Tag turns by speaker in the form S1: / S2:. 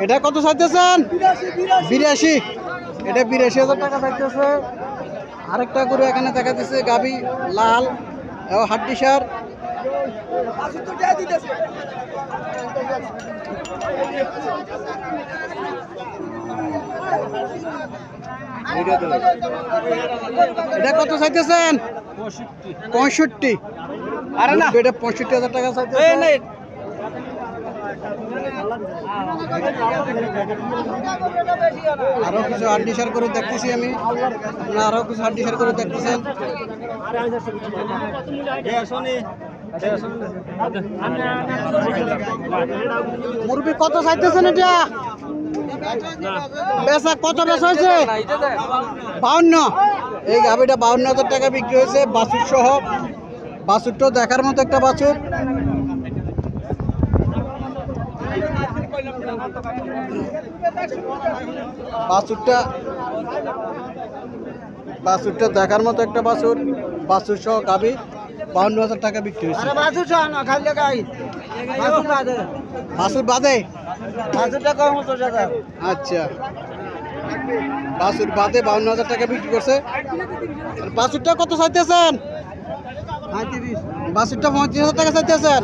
S1: এটা কত চাইতেছেন? 82। এটা 82,000 টাকা চাইতেছে। আরেকটা করে এখানে দেখা দিচ্ছে গাবি লাল ও হাড্ডি সার। এটা কত চাইতেছেন? 65। আরে না, এটা 65,000 টাকা চাইতেছেন। আরো কিছু হাড্ডি সার করে দেখতেছি আমি। আপনারা আরো কিছু হাড্ডি সার করে দেখতেছেন। মুরগি কত চাইতেছেন? এটা বেচা কত বেচা হয়েছে? 52। এই গাভিটা 52,000 টাকা বিক্রি হয়েছে বাছুর সহ। বাছুরটা দেখার মতো একটা বাছুর। বাছুরটা দেখার মতো একটা বাছুর। বাছুর সহ গাভি 52,000 টাকা বিক্রি হয়েছে। বাছুর বাদে? আচ্ছা, বাছুর বাদে 52,000 টাকা বিক্রি করছে। বাছুরটা কত চাইতেছেন? বাছুরটা 35,000 টাকা চাইতেছেন।